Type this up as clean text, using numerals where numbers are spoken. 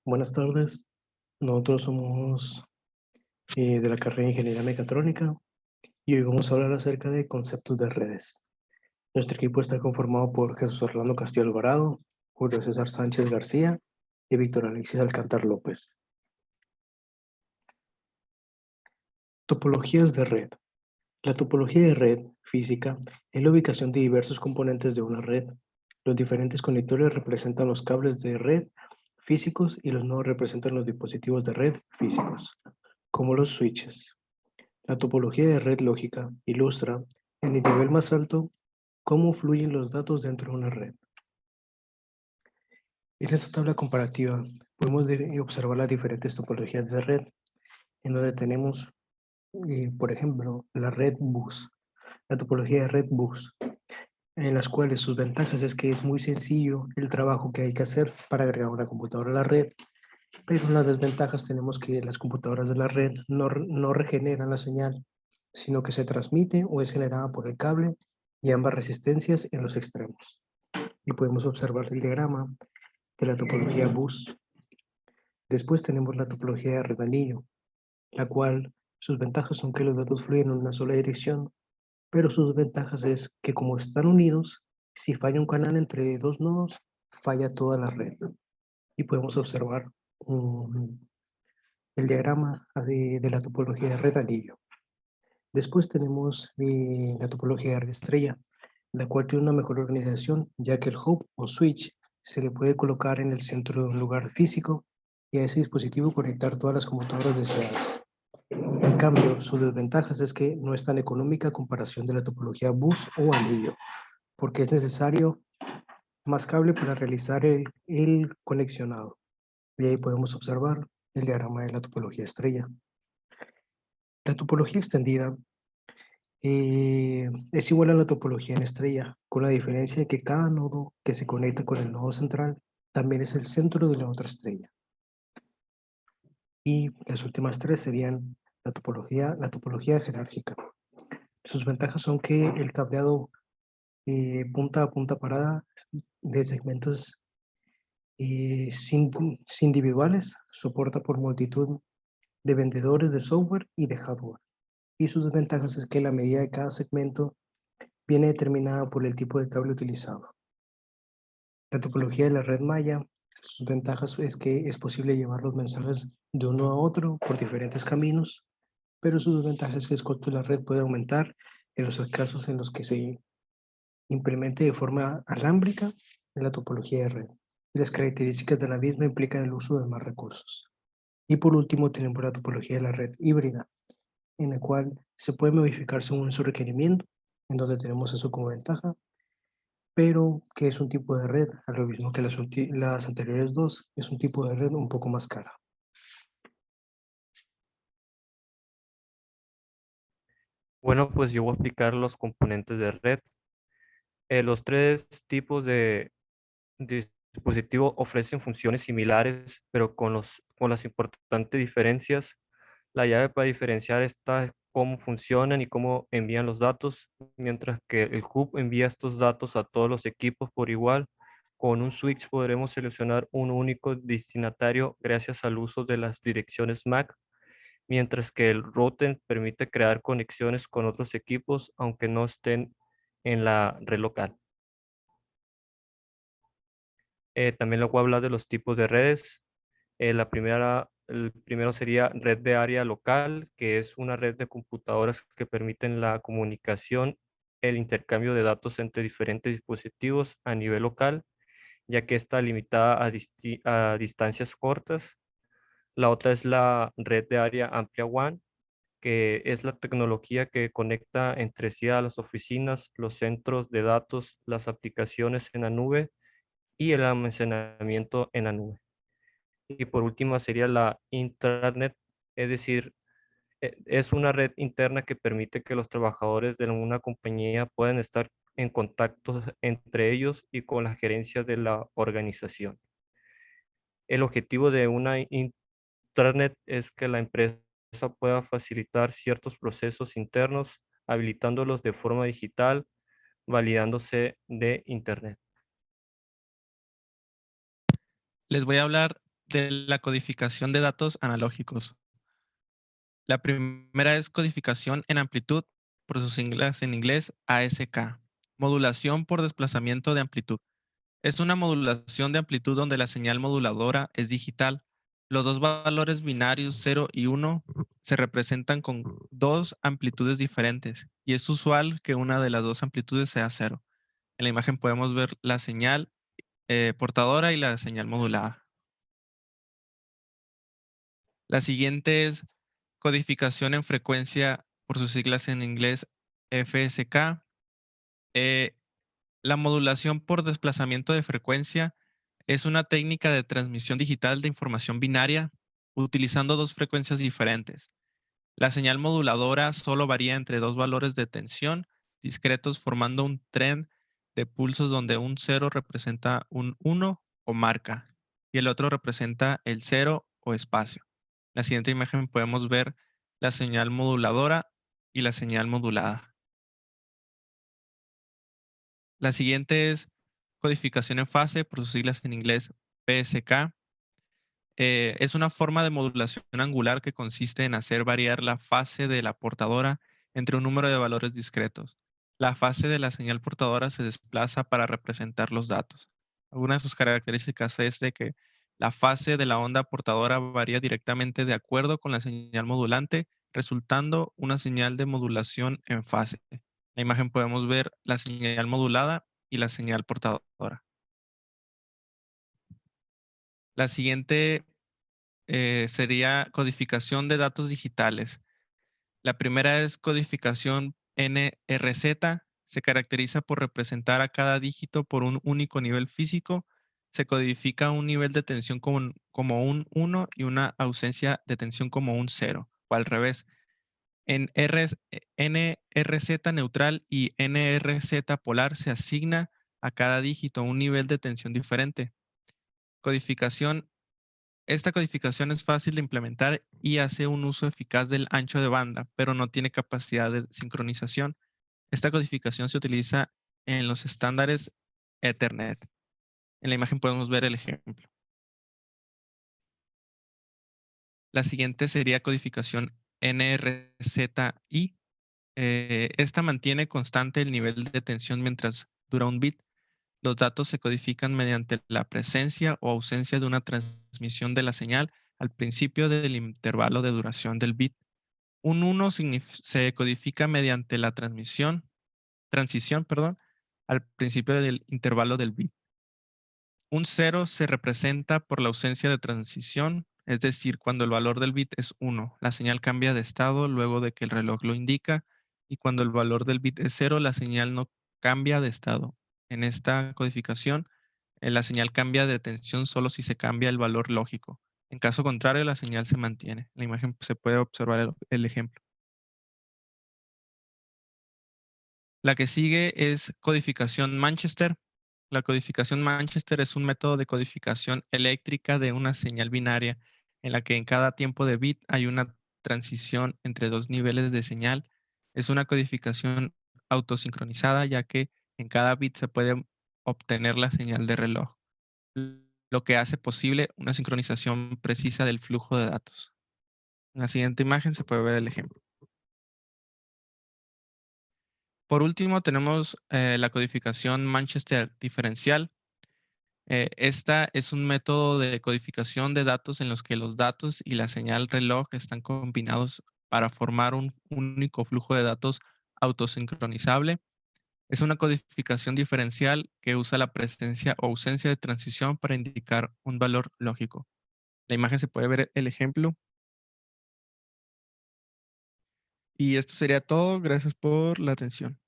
Buenas tardes, nosotros somos de la carrera de Ingeniería Mecatrónica y hoy vamos a hablar acerca de conceptos de redes. Nuestro equipo está conformado por Jesús Orlando Castillo Alvarado, Julio César Sánchez García y Víctor Alexis Alcántar López. Topologías de red. La topología de red física es la ubicación de diversos componentes de una red. Los diferentes conectores representan los cables de red físicos y los nodos representan los dispositivos de red físicos, como los switches. La topología de red lógica ilustra, en el nivel más alto, cómo fluyen los datos dentro de una red. En esta tabla comparativa podemos observar las diferentes topologías de red, en donde tenemos, por ejemplo, la red bus, la topología de red bus, en las cuales sus ventajas es que es muy sencillo el trabajo que hay que hacer para agregar una computadora a la red, pero en las desventajas tenemos que las computadoras de la red no regeneran la señal, sino que se transmite o es generada por el cable y ambas resistencias en los extremos. Y podemos observar el diagrama de la topología bus. Después tenemos la topología de red anillo, la cual sus ventajas son que los datos fluyen en una sola dirección, pero sus ventajas es que como están unidos, si falla un canal entre dos nodos, falla toda la red. Y podemos observar el diagrama de la topología de red anillo. Después tenemos la topología de red estrella, la cual tiene una mejor organización, ya que el hub o switch se le puede colocar en el centro de un lugar físico y a ese dispositivo conectar todas las computadoras deseadas. En cambio, sus desventajas es que no es tan económica a comparación de la topología bus o anillo, porque es necesario más cable para realizar el conexionado. Y ahí podemos observar el diagrama de la topología estrella. La topología extendida es igual a la topología en estrella, con la diferencia de que cada nodo que se conecta con el nodo central también es el centro de la otra estrella. Y las últimas tres serían la topología jerárquica. Sus ventajas son que el cableado punta a punta parada de segmentos sin individuales soporta por multitud de vendedores de software y de hardware. Y sus desventajas es que la medida de cada segmento viene determinada por el tipo de cable utilizado. La topología de la red Maya, sus ventajas es que es posible llevar los mensajes de uno a otro por diferentes caminos, pero sus desventajas es que el costo de la red puede aumentar en los casos en los que se implemente de forma alámbrica en la topología de red. Las características de la misma implican el uso de más recursos. Y por último tenemos la topología de la red híbrida, en la cual se puede modificar según su requerimiento, en donde tenemos eso como ventaja, pero que es un tipo de red, a lo mismo que las anteriores dos, es un tipo de red un poco más cara. Bueno, pues yo voy a explicar los componentes de red. Los tres tipos de dispositivo ofrecen funciones similares, pero con las importantes diferencias. La llave para diferenciar está es cómo funcionan y cómo envían los datos, mientras que el hub envía estos datos a todos los equipos por igual. Con un switch podremos seleccionar un único destinatario gracias al uso de las direcciones MAC, mientras que el router permite crear conexiones con otros equipos aunque no estén en la red local. También luego hablar de los tipos de redes. El primero sería red de área local, que es una red de computadoras que permiten la comunicación, el intercambio de datos entre diferentes dispositivos a nivel local, ya que está limitada a distancias cortas. La otra es la red de área amplia WAN, que es la tecnología que conecta entre sí a las oficinas, los centros de datos, las aplicaciones en la nube y el almacenamiento en la nube. Y por último sería la intranet, es decir, es una red interna que permite que los trabajadores de una compañía puedan estar en contacto entre ellos y con la gerencia de la organización. El objetivo de una intranet es que la empresa pueda facilitar ciertos procesos internos, habilitándolos de forma digital, validándose de Internet. Les voy a hablar de la codificación de datos analógicos. La primera es codificación en amplitud, por sus siglas en inglés ASK. Modulación por desplazamiento de amplitud. Es una modulación de amplitud donde la señal moduladora es digital. Los dos valores binarios 0 y 1 se representan con dos amplitudes diferentes y es usual que una de las dos amplitudes sea 0. En la imagen podemos ver la señal portadora y la señal modulada. La siguiente es codificación en frecuencia, por sus siglas en inglés FSK. La modulación por desplazamiento de frecuencia es una técnica de transmisión digital de información binaria utilizando dos frecuencias diferentes. La señal moduladora solo varía entre dos valores de tensión discretos formando un tren de pulsos donde un 0 representa un 1 o marca y el otro representa el 0 o espacio. En la siguiente imagen podemos ver la señal moduladora y la señal modulada. La siguiente es codificación en fase, por sus siglas en inglés PSK. Es una forma de modulación angular que consiste en hacer variar la fase de la portadora entre un número de valores discretos. La fase de la señal portadora se desplaza para representar los datos. Alguna de sus características es de que la fase de la onda portadora varía directamente de acuerdo con la señal modulante, resultando una señal de modulación en fase. En la imagen podemos ver la señal modulada y la señal portadora. La siguiente sería codificación de datos digitales. La primera es codificación NRZ. Se caracteriza por representar a cada dígito por un único nivel físico. Se codifica un nivel de tensión como un 1 y una ausencia de tensión como un 0, o al revés. En NRZ neutral y NRZ polar se asigna a cada dígito un nivel de tensión diferente. Esta codificación es fácil de implementar y hace un uso eficaz del ancho de banda, pero no tiene capacidad de sincronización. Esta codificación se utiliza en los estándares Ethernet. En la imagen podemos ver el ejemplo. La siguiente sería codificación NRZI. Esta mantiene constante el nivel de tensión mientras dura un bit. Los datos se codifican mediante la presencia o ausencia de una transmisión de la señal al principio del intervalo de duración del bit. Un 1 se codifica mediante la transición, al principio del intervalo del bit. Un 0 se representa por la ausencia de transición, es decir, cuando el valor del bit es 1, la señal cambia de estado luego de que el reloj lo indica, y cuando el valor del bit es 0, la señal no cambia de estado. En esta codificación, la señal cambia de tensión solo si se cambia el valor lógico. En caso contrario, la señal se mantiene. En la imagen se puede observar el ejemplo. La que sigue es codificación Manchester. La codificación Manchester es un método de codificación eléctrica de una señal binaria en la que en cada tiempo de bit hay una transición entre dos niveles de señal. Es una codificación autosincronizada ya que en cada bit se puede obtener la señal de reloj, lo que hace posible una sincronización precisa del flujo de datos. En la siguiente imagen se puede ver el ejemplo. Por último, tenemos la codificación Manchester diferencial. Esta es un método de codificación de datos en los que los datos y la señal reloj están combinados para formar un único flujo de datos autosincronizable. Es una codificación diferencial que usa la presencia o ausencia de transición para indicar un valor lógico. La imagen se puede ver el ejemplo. Y esto sería todo. Gracias por la atención.